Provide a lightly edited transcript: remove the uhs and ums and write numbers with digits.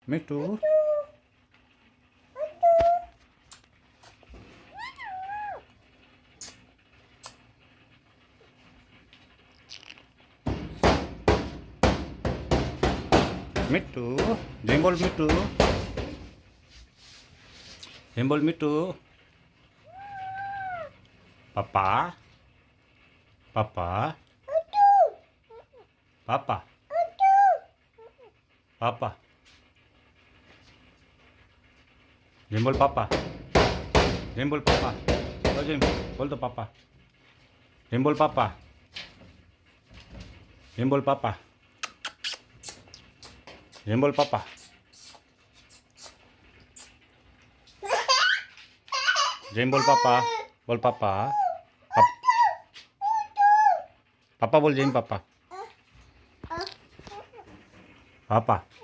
મીઠું મીઠું જેમ બોલ મીઠું જેમ બોલ મીઠું પપ્પા પપ્પા પપ્પા પપ્પા જેમ બોલ પપ્પા જેમ બોલ પપ્પા જેમ બોલ તો પપ્પા જેમ બોલ પપ્પા જેમ બોલ પપ્પા જેમ બોલ પપ્પા જેમ બોલ પપ્પા બોલ પપ્પા પપ્પા બોલ જેમ પપ્પા પપ્પા